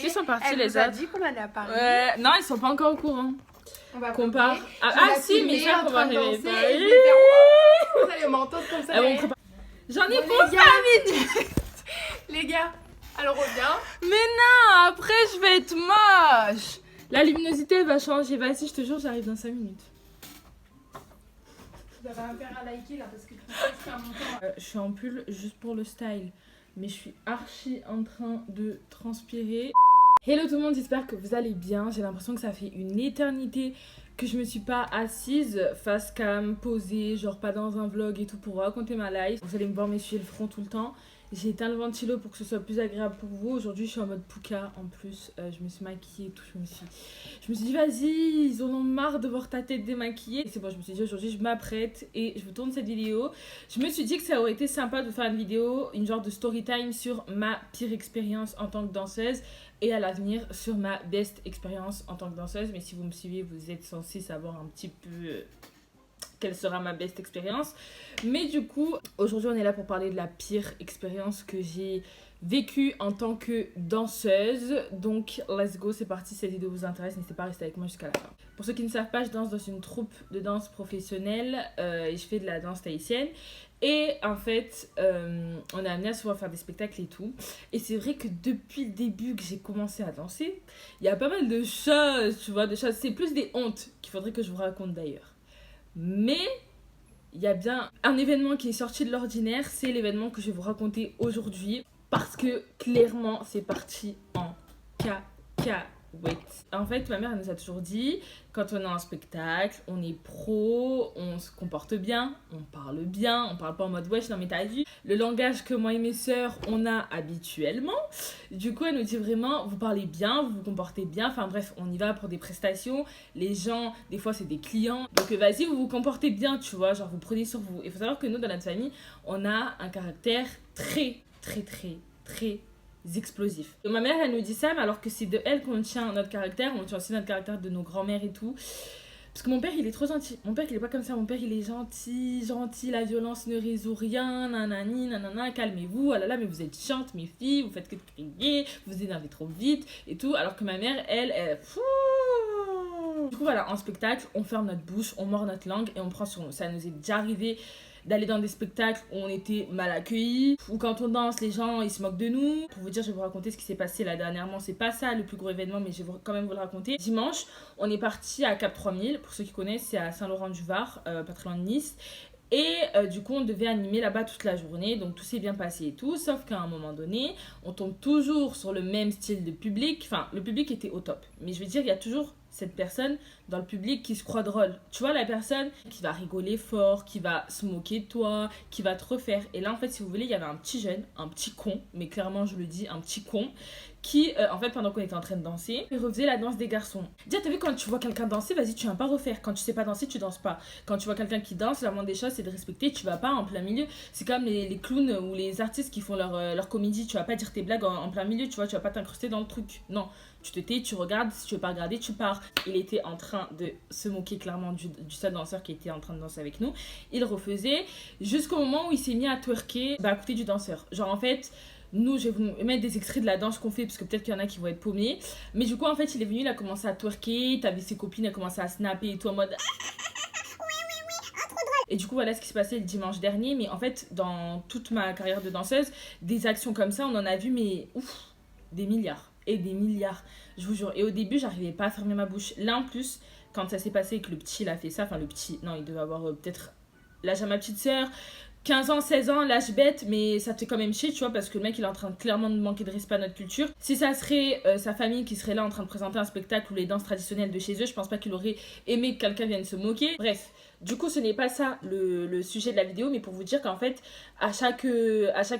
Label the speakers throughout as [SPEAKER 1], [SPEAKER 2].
[SPEAKER 1] Ils sont partis les
[SPEAKER 2] Elle nous a
[SPEAKER 1] autres.
[SPEAKER 2] dit qu'on allait à Paris.
[SPEAKER 1] Ouais, non, ils sont pas encore au courant.
[SPEAKER 2] On va
[SPEAKER 1] Qu'on
[SPEAKER 2] couper.
[SPEAKER 1] part. Ah si, mais ça, on va arriver.
[SPEAKER 2] Vous allez m'entendre comme ça.
[SPEAKER 1] Elles vont préparer. J'en ai
[SPEAKER 2] Bon,
[SPEAKER 1] pour
[SPEAKER 2] les
[SPEAKER 1] 5
[SPEAKER 2] gars.
[SPEAKER 1] minutes.
[SPEAKER 2] Les gars, alors on revient.
[SPEAKER 1] Mais non, après je vais être moche. La luminosité elle va changer. Vas-y, je te jure, j'arrive dans 5 minutes.
[SPEAKER 2] Vous avez intérêt à liker là parce que je pense qu'à mon temps.
[SPEAKER 1] Je suis en pull juste pour le style. Mais je suis archi en train de transpirer. Hello tout le monde, j'espère que vous allez bien. J'ai l'impression que ça fait une éternité que je me suis pas assise face cam, posée, genre pas dans un vlog et tout pour raconter ma life. Vous allez me voir m'essuyer le front tout le temps. J'ai éteint le ventilo pour que ce soit plus agréable pour vous. Aujourd'hui, je suis en mode Pouka en plus. Je me suis maquillée et tout. Je me suis dit, vas-y, ils en ont marre de voir ta tête démaquillée. Et c'est bon, je me suis dit, aujourd'hui, je m'apprête et je vous tourne cette vidéo. Je me suis dit que ça aurait été sympa de faire une vidéo, une genre de story time sur ma pire expérience en tant que danseuse. Et à l'avenir, sur ma best expérience en tant que danseuse. Mais si vous me suivez, vous êtes censé savoir un petit peu quelle sera ma best expérience. Mais du coup, aujourd'hui, on est là pour parler de la pire expérience que j'ai vécue en tant que danseuse. Donc, let's go, c'est parti. Si cette vidéo vous intéresse, n'hésitez pas à rester avec moi jusqu'à la fin. Pour ceux qui ne savent pas, je danse dans une troupe de danse professionnelle et je fais de la danse tahitienne. Et en fait, on est amené à souvent faire des spectacles et tout. Et c'est vrai que depuis le début que j'ai commencé à danser, il y a pas mal de choses, tu vois, de choses. C'est plus des hontes qu'il faudrait que je vous raconte d'ailleurs. Mais il y a bien un événement qui est sorti de l'ordinaire, c'est l'événement que je vais vous raconter aujourd'hui. Parce que clairement, c'est parti en cacahuète. En fait, ma mère elle nous a toujours dit, quand on est en spectacle, on est pro, on se comporte bien, on parle bien, on parle pas en mode wesh, non mais t'as vu le langage que moi et mes sœurs on a habituellement. Du coup, elle nous dit vraiment, vous parlez bien, vous vous comportez bien, enfin bref, on y va pour des prestations. Les gens, des fois c'est des clients, donc vas-y, vous vous comportez bien, tu vois, genre vous prenez sur vous. Il faut savoir que nous, dans notre famille, on a un caractère très explosif. Et ma mère, elle nous dit ça, mais alors que c'est de elle qu'on tient notre caractère, on tient aussi notre caractère de nos grands-mères et tout. Parce que mon père, il est trop gentil. Mon père, il est pas comme ça. Mon père, il est gentil, la violence ne résout rien, nanani, nanana, calmez-vous, ah là là, mais vous êtes chiantes, mes filles, vous faites que de crier, vous énervez trop vite et tout. Alors que ma mère, elle du coup, voilà, en spectacle, on ferme notre bouche, on mord notre langue et on prend sur nous. Ça nous est déjà arrivé d'aller dans des spectacles où on était mal accueillis, ou quand on danse, les gens ils se moquent de nous. Pour vous dire, je vais vous raconter ce qui s'est passé là dernièrement. C'est pas ça le plus gros événement, mais je vais quand même vous le raconter. Dimanche, on est parti à Cap 3000. Pour ceux qui connaissent, c'est à Saint-Laurent-du-Var, pas très loin de Nice. Et du coup, on devait animer là-bas toute la journée, donc tout s'est bien passé et tout. Sauf qu'à un moment donné, on tombe toujours sur le même style de public. Enfin, le public était au top. Mais je veux dire, il y a toujours cette personne dans le public qui se croit drôle. Tu vois, la personne qui va rigoler fort, qui va se moquer de toi, qui va te refaire. Et là, en fait, si vous voulez, il y avait un petit jeune, un petit con, mais clairement, je le dis, un petit con, qui, en fait, pendant qu'on était en train de danser, il refaisait la danse des garçons. Déjà, t'as vu, quand tu vois quelqu'un danser, vas-y, tu viens pas refaire. Quand tu sais pas danser, tu danses pas. Quand tu vois quelqu'un qui danse, la moindre des choses, c'est de respecter. Tu vas pas en plein milieu. C'est comme les clowns ou les artistes qui font leur comédie. Tu vas pas dire tes blagues en plein milieu, tu vois, tu vas pas t'incruster dans le truc. Non. Tu te tais, tu regardes, si tu veux pas regarder, tu pars. Il était en train de se moquer clairement du seul danseur qui était en train de danser avec nous. Il refaisait jusqu'au moment où il s'est mis à twerker à côté du danseur. Genre en fait, nous, je vais vous mettre des extraits de la danse qu'on fait parce que peut-être qu'il y en a qui vont être paumés. Mais du coup, en fait, il est venu, il a commencé à twerker, t'avais ses copines, elle a commencé à snapper et tout en mode... Et du coup, voilà ce qui s'est passé le dimanche dernier. Mais en fait, dans toute ma carrière de danseuse, des actions comme ça, on en a vu, mais ouf, des milliards. Et des milliards, je vous jure. Et au début, j'arrivais pas à fermer ma bouche. Là, en plus, quand ça s'est passé et que le petit, il a fait ça, enfin le petit, non, il devait avoir peut-être l'âge à ma petite sœur, 15 ans, 16 ans, l'âge bête, mais ça te fait quand même chier, tu vois, parce que le mec, il est en train clairement de manquer de respect à notre culture. Si ça serait sa famille qui serait là en train de présenter un spectacle ou les danses traditionnelles de chez eux, je pense pas qu'il aurait aimé que quelqu'un vienne se moquer. Bref, du coup, ce n'est pas ça le sujet de la vidéo, mais pour vous dire qu'en fait, à chaque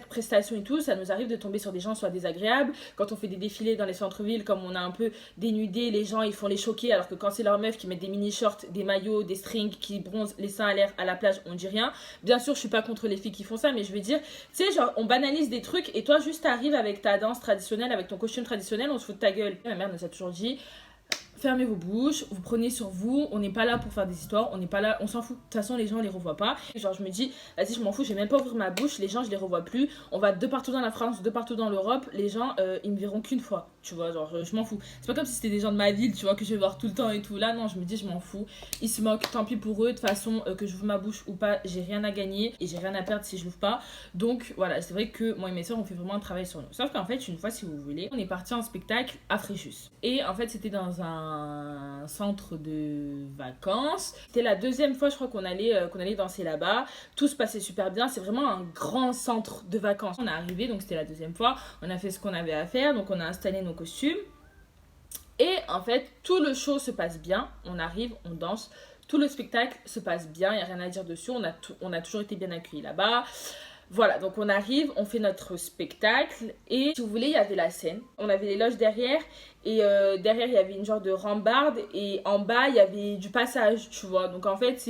[SPEAKER 1] prestation et tout, ça nous arrive de tomber sur des gens soit désagréables. Quand on fait des défilés dans les centres-villes, comme on a un peu dénudé, les gens, ils font les choquer, alors que quand c'est leurs meufs qui mettent des mini-shorts, des maillots, des strings, qui bronzent les seins à l'air à la plage, on dit rien. Bien sûr, je suis pas contre les filles qui font ça, mais je veux dire, tu sais, genre, on banalise des trucs, et toi, juste t'arrives avec ta danse traditionnelle, avec ton costume traditionnel, on se fout de ta gueule. Ma mère nous a toujours dit... fermez vos bouches, vous prenez sur vous, on n'est pas là pour faire des histoires, on n'est pas là, on s'en fout. De toute façon, les gens, on les revoit pas. Genre, je me dis, vas-y, je m'en fous, je vais même pas ouvrir ma bouche, les gens, je les revois plus. On va de partout dans la France, de partout dans l'Europe, les gens, ils me verront qu'une fois, tu vois, genre, je m'en fous. C'est pas comme si c'était des gens de ma ville, tu vois, que je vais voir tout le temps et tout. Là, non, je me dis, je m'en fous. Ils se moquent, tant pis pour eux. De toute façon, que j'ouvre ma bouche ou pas, j'ai rien à gagner et j'ai rien à perdre si je l'ouvre pas. Donc, voilà, c'est vrai que moi et mes soeurs, on fait vraiment un travail sur nous. Sauf qu'en fait, une fois, si vous voulez, on est parti en spectacle à Fréjus. Et en fait, c'était dans un centre de vacances. C'était la deuxième fois, je crois, qu'on allait danser là-bas. Tout se passait super bien. C'est vraiment un grand centre de vacances. On est arrivé, donc c'était la deuxième fois. On a fait ce qu'on avait à faire. Donc, on a installé nos costumes. Et en fait, tout le show se passe bien. On arrive, on danse. Tout le spectacle se passe bien. Il n'y a rien à dire dessus. On a toujours été bien accueillis là-bas. Voilà, donc on arrive, on fait notre spectacle et si vous voulez, il y avait la scène. On avait les loges derrière et derrière, il y avait une genre de rambarde et en bas, il y avait du passage, tu vois. Donc en fait,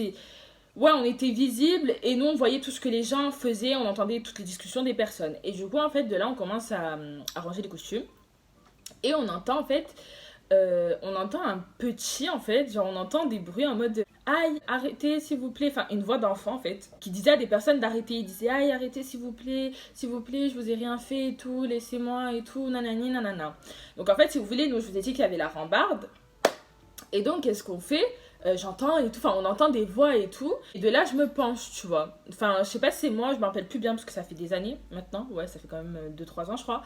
[SPEAKER 1] ouais, on était visible et nous, on voyait tout ce que les gens faisaient, on entendait toutes les discussions des personnes. Et du coup, en fait, de là, on commence à ranger les costumes et on entend en fait... on entend un petit en fait, genre on entend des bruits en mode aïe, arrêtez s'il vous plaît, enfin une voix d'enfant en fait, qui disait à des personnes d'arrêter, il disait aïe, arrêtez s'il vous plaît, je vous ai rien fait et tout, laissez-moi et tout, nanani, nanana. Donc en fait, si vous voulez, nous je vous ai dit qu'il y avait la rambarde, et donc qu'est-ce qu'on fait? J'entends et tout, enfin on entend des voix et tout, et de là je me penche, tu vois. Enfin, je sais pas si c'est moi, je me rappelle plus bien parce que ça fait des années maintenant, ouais, ça fait quand même 2-3 ans je crois.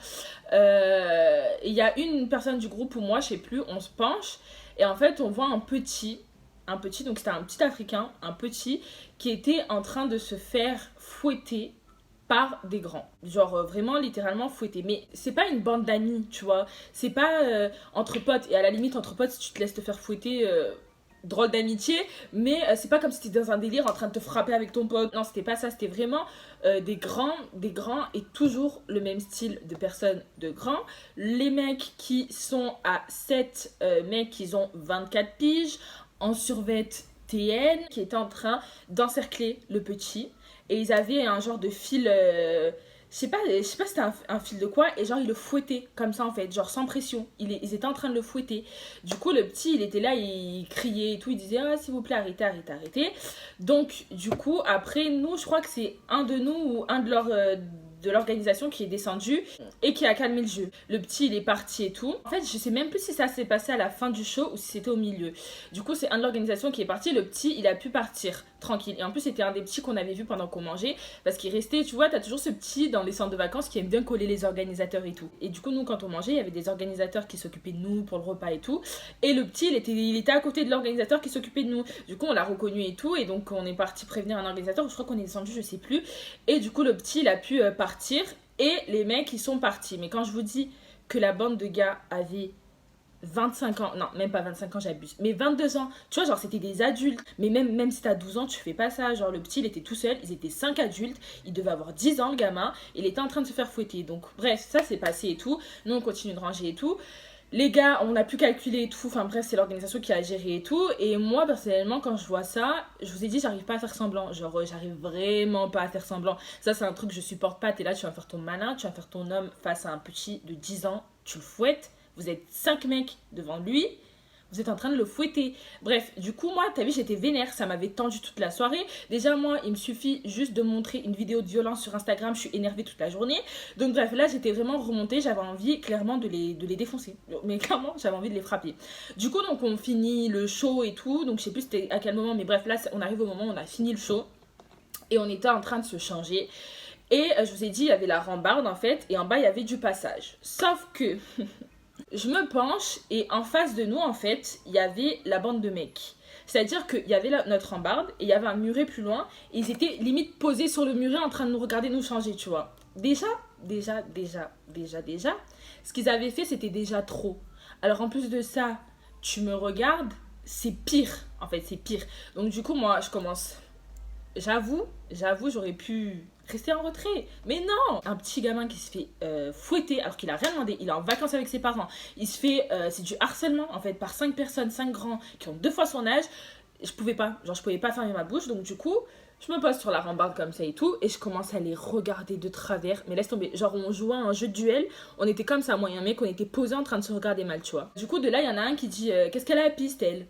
[SPEAKER 1] Il y a une personne du groupe ou moi, je sais plus, on se penche, et en fait on voit un petit, donc c'était un petit africain, un petit, qui était en train de se faire fouetter par des grands. Genre vraiment littéralement fouetter. Mais c'est pas une bande d'amis, tu vois. C'est pas entre potes, et à la limite entre potes, si tu te laisses te faire fouetter... drôle d'amitié, mais c'est pas comme si t'étais dans un délire en train de te frapper avec ton pote. Non, c'était pas ça, c'était vraiment des grands et toujours le même style de personnes de grands. Les mecs qui sont à 7 mecs qui ont 24 piges, en survêt TN, qui étaient en train d'encercler le petit. Et ils avaient un genre de fil... je sais pas c'était un fil de quoi, et genre ils le fouettaient comme ça en fait, genre sans pression, ils étaient en train de le fouetter. Du coup le petit il était là, il criait et tout, il disait ah s'il vous plaît arrêtez. Donc du coup après nous, je crois que c'est un de nous ou un de l'organisation qui est descendu et qui a calmé le jeu. Le petit il est parti et tout. En fait je sais même plus si ça s'est passé à la fin du show ou si c'était au milieu. Du coup c'est un de l'organisation qui est parti, le petit il a pu partir tranquille. Et en plus c'était un des petits qu'on avait vu pendant qu'on mangeait, parce qu'il restait, tu vois, t'as toujours ce petit dans les centres de vacances qui aime bien coller les organisateurs et tout. Et du coup nous quand on mangeait, il y avait des organisateurs qui s'occupaient de nous pour le repas et tout, et le petit il était à côté de l'organisateur qui s'occupait de nous. Du coup on l'a reconnu et tout, et donc on est parti prévenir un organisateur, je crois qu'on est descendu, je sais plus, et du coup le petit il a pu partir, et les mecs ils sont partis. Mais quand je vous dis que la bande de gars avait 25 ans, non, même pas 25 ans, j'abuse, mais 22 ans, tu vois, genre c'était des adultes, mais même si t'as 12 ans, tu fais pas ça, genre le petit il était tout seul, ils étaient 5 adultes, il devait avoir 10 ans le gamin, il était en train de se faire fouetter, donc bref, ça c'est passé et tout, nous on continue de ranger et tout, les gars, on a pu calculer et tout, enfin bref, c'est l'organisation qui a géré et tout, et moi personnellement quand je vois ça, je vous ai dit j'arrive pas à faire semblant, genre j'arrive vraiment pas à faire semblant, ça c'est un truc que je supporte pas, t'es là, tu vas faire ton malin, tu vas faire ton homme face à un petit de 10 ans, tu le fouettes. Vous êtes 5 mecs devant lui, vous êtes en train de le fouetter. Bref, du coup, moi, t'as vu, j'étais vénère, ça m'avait tendu toute la soirée. Déjà, moi, il me suffit juste de montrer une vidéo de violence sur Instagram, je suis énervée toute la journée. Donc bref, là, j'étais vraiment remontée, j'avais envie clairement de les défoncer. Mais clairement, j'avais envie de les frapper. Du coup, donc, on finit le show et tout, donc je sais plus c'était à quel moment, mais bref, là, on arrive au moment où on a fini le show. Et on était en train de se changer. Et je vous ai dit, il y avait la rambarde, en fait, et en bas, il y avait du passage. Sauf que... je me penche et en face de nous, en fait, il y avait la bande de mecs. C'est-à-dire qu'il y avait notre rambarde et il y avait un muret plus loin. Et ils étaient limite posés sur le muret en train de nous regarder nous changer, tu vois. Déjà, ce qu'ils avaient fait, c'était déjà trop. Alors en plus de ça, tu me regardes, c'est pire. En fait, c'est pire. Donc du coup, moi, je commence... J'avoue, j'aurais pu... rester en retrait. Mais non, un petit gamin qui se fait fouetter alors qu'il a rien demandé, il est en vacances avec ses parents, il se fait, c'est du harcèlement en fait par 5 personnes, 5 grands qui ont 2 fois son âge. Je pouvais pas fermer ma bouche, donc du coup, Je me pose sur la rambarde comme ça et tout, et je commence à les regarder de travers. Mais laisse tomber, genre on jouait à un jeu de duel, on était comme ça, moi et un mec, on était posés en train de se regarder mal, tu vois. Du coup, de là, il y en a un qui dit qu'est-ce qu'elle a à piste, elle?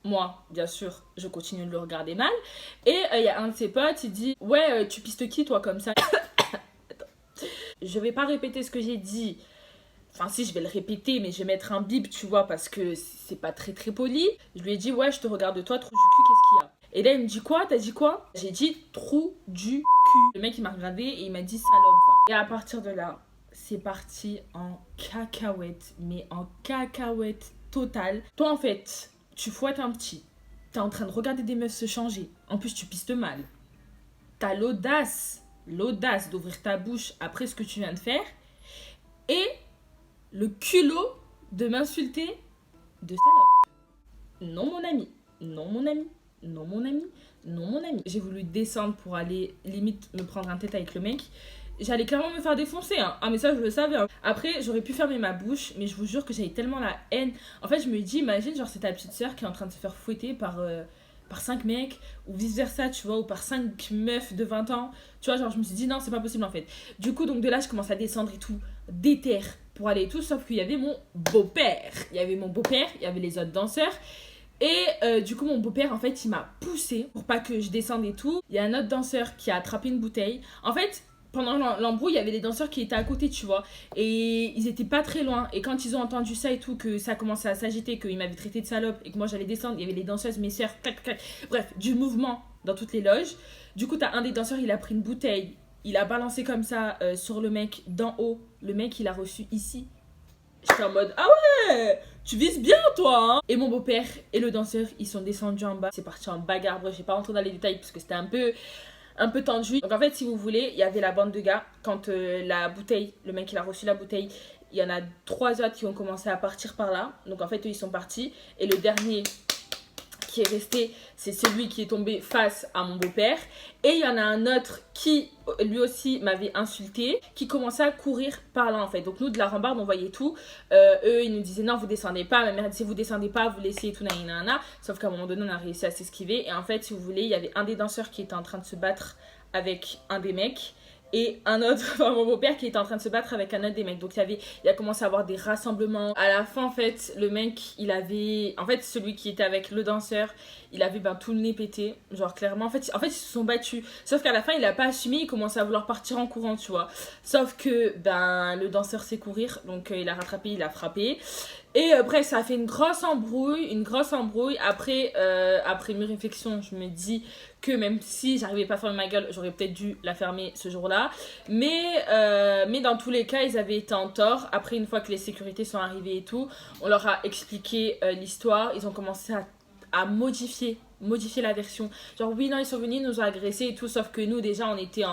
[SPEAKER 1] Moi, bien sûr, je continue de le regarder mal. Et il y a un de ses potes, il dit ouais, tu pistes qui, toi, comme ça? Je vais pas répéter ce que j'ai dit. Enfin, si, je vais le répéter, mais je vais mettre un bip, tu vois, parce que c'est pas très très poli. Je lui ai dit ouais, je te regarde toi, trou du cul, qu'est-ce qu'il y a? Et là, il me dit quoi? T'as dit quoi? J'ai dit trou du cul. Le mec, il m'a regardé et il m'a dit salope, va. Et à partir de là, c'est parti en cacahuète, mais en cacahuète totale. Toi, en fait, tu fouettes un petit. T'es en train de regarder des meufs se changer. En plus, tu pistes mal. T'as l'audace d'ouvrir ta bouche après ce que tu viens de faire. Et le culot de m'insulter de salope. Non, mon ami. Non, mon ami. Non, mon ami. Non, mon ami. J'ai voulu descendre pour aller limite me prendre un tête avec le mec. J'allais clairement me faire défoncer. Hein. Ah, mais ça, je le savais. Hein. Après, j'aurais pu fermer ma bouche, mais je vous jure que j'avais tellement la haine. En fait, je me dis, imagine, genre, c'est ta petite sœur qui est en train de se faire fouetter par 5 mecs, ou vice versa, tu vois, ou par 5 meufs de 20 ans. Tu vois, genre, je me suis dit, non, c'est pas possible en fait. Du coup, donc de là, je commence à descendre et tout, déterre pour aller et tout, sauf qu'il y avait mon beau-père. Il y avait mon beau-père, il y avait les autres danseurs. Et du coup, mon beau-père, en fait, il m'a poussé pour pas que je descende et tout. Il y a un autre danseur qui a attrapé une bouteille. En fait, pendant l'embrouille, il y avait des danseurs qui étaient à côté, tu vois. Et ils étaient pas très loin. Et quand ils ont entendu ça et tout, que ça commençait à s'agiter, qu'ils m'avaient traité de salope et que moi j'allais descendre, il y avait les danseuses, mes sœurs, tac, tac. Bref, du mouvement dans toutes les loges. Du coup, t'as un des danseurs, il a pris une bouteille. Il a balancé comme ça sur le mec d'en haut. Le mec, il a reçu ici. J'étais en mode, ah ouais, tu vises bien toi, hein. Et mon beau-père et le danseur, ils sont descendus en bas. C'est parti en bagarre. Bref, je vais pas rentrer dans les détails parce que c'était un peu tendu. Donc en fait, si vous voulez, il y avait la bande de gars. Quand la bouteille, le mec il a reçu la bouteille, il y en a 3 autres qui ont commencé à partir par là. Donc en fait, eux ils sont partis. Et le dernier qui est resté, c'est celui qui est tombé face à mon beau-père. Et il y en a un autre qui, lui aussi, m'avait insulté, qui commençait à courir par là, en fait. Donc nous, de la rambarde, on voyait tout. Eux, ils nous disaient, non, vous descendez pas. Ma mère disait, vous descendez pas, vous laissez et tout, nanana. Sauf qu'à un moment donné, on a réussi à s'esquiver. Et en fait, si vous voulez, il y avait un des danseurs qui était en train de se battre avec un des mecs. Et un autre, enfin mon beau-père qui était en train de se battre avec un autre des mecs. Donc il a commencé à avoir des rassemblements. À la fin, en fait, le mec, il avait... En fait, celui qui était avec le danseur, il avait tout le nez pété. Genre, clairement, en fait, ils se sont battus. Sauf qu'à la fin, il a pas assumé, il commençait à vouloir partir en courant, tu vois. Sauf que, le danseur sait courir. Donc, il a rattrapé, il a frappé. Et bref, ça a fait une grosse embrouille. Après mes réflexions, je me dis que même si j'arrivais pas à fermer ma gueule, j'aurais peut-être dû la fermer ce jour-là. Mais dans tous les cas, ils avaient été en tort. Après, une fois que les sécurités sont arrivées et tout, on leur a expliqué l'histoire. Ils ont commencé à modifier la version. Genre, oui, non, ils sont venus, ils nous ont agressés et tout. Sauf que nous, déjà, on était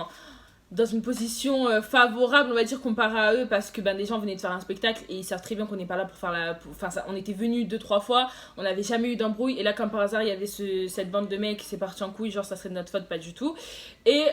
[SPEAKER 1] dans une position favorable, on va dire, comparé à eux, parce que des gens venaient de faire un spectacle et ils savent très bien qu'on n'est pas là pour faire on était venus 2-3 fois, on n'avait jamais eu d'embrouille, et là, comme par hasard, il y avait cette bande de mecs qui s'est partie en couille, genre ça serait de notre faute, pas du tout. Et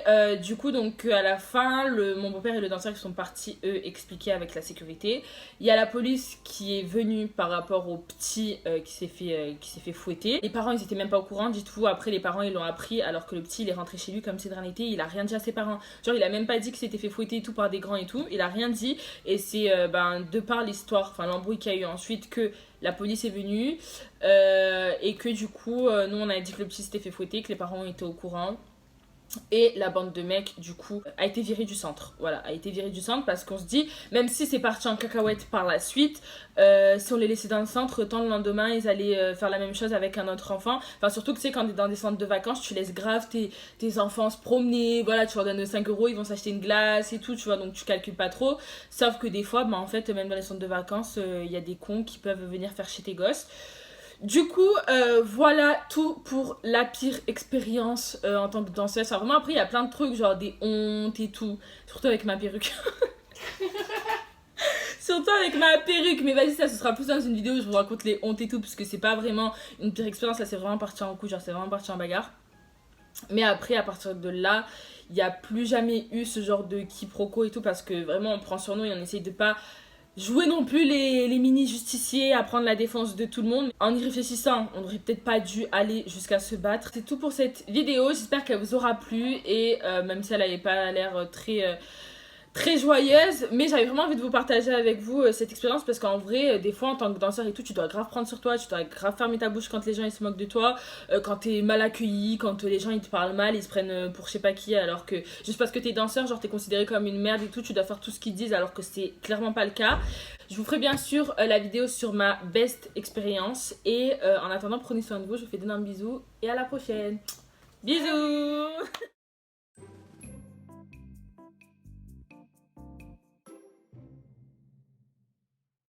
[SPEAKER 1] du coup, donc à la fin, mon beau-père et le danseur qui sont partis, eux, expliquer avec la sécurité. Il y a la police qui est venue par rapport au petit qui s'est fait fouetter. Les parents, ils étaient même pas au courant du tout. Après, les parents, ils l'ont appris, alors que le petit, il est rentré chez lui comme si de rien n'était. Il a rien dit à ses parents. Genre, il a même pas dit qu'il s'était fait fouetter et tout par des grands et tout. Il a rien dit. Et c'est de par l'histoire, enfin l'embrouille qu'il y a eu ensuite, que la police est venue. Et que du coup, nous, on a dit que le petit s'était fait fouetter, que les parents étaient au courant. Et la bande de mecs, du coup, a été virée du centre. Voilà, a été virée du centre parce qu'on se dit, même si c'est parti en cacahuète par la suite, si on les laissait dans le centre, autant le lendemain, ils allaient faire la même chose avec un autre enfant. Enfin, surtout que tu sais, quand t'es dans des centres de vacances, tu laisses grave tes enfants se promener. Voilà, tu leur donnes 5 €, ils vont s'acheter une glace et tout, tu vois, donc tu calcules pas trop. Sauf que des fois, en fait, même dans les centres de vacances, il y a des cons qui peuvent venir faire chez tes gosses. Du coup, voilà tout pour la pire expérience en tant que danseuse. Enfin, vraiment, après, il y a plein de trucs, genre des hontes et tout. Surtout avec ma perruque. Surtout avec ma perruque. Mais vas-y, ça, ce sera plus dans une vidéo où je vous raconte les hontes et tout. Parce que c'est pas vraiment une pire expérience. Là, c'est vraiment parti en couille. Genre, c'est vraiment parti en bagarre. Mais après, à partir de là, il n'y a plus jamais eu ce genre de quiproquo et tout. Parce que vraiment, on prend sur nous et on essaye de pas jouer non plus les mini justiciers à prendre la défense de tout le monde. En y réfléchissant, on n'aurait peut-être pas dû aller jusqu'à se battre. C'est tout pour cette vidéo, j'espère qu'elle vous aura plu et même si elle n'avait pas l'air très joyeuse, mais j'avais vraiment envie de vous partager avec vous cette expérience parce qu'en vrai, des fois en tant que danseur et tout, tu dois grave prendre sur toi, tu dois grave fermer ta bouche quand les gens ils se moquent de toi, quand t'es mal accueilli, quand les gens ils te parlent mal, ils se prennent pour je sais pas qui, alors que juste parce que t'es danseur, genre t'es considéré comme une merde et tout, tu dois faire tout ce qu'ils disent alors que c'est clairement pas le cas. Je vous ferai bien sûr la vidéo sur ma best expérience et en attendant, prenez soin de vous, je vous fais d'énormes bisous et à la prochaine. Bisous.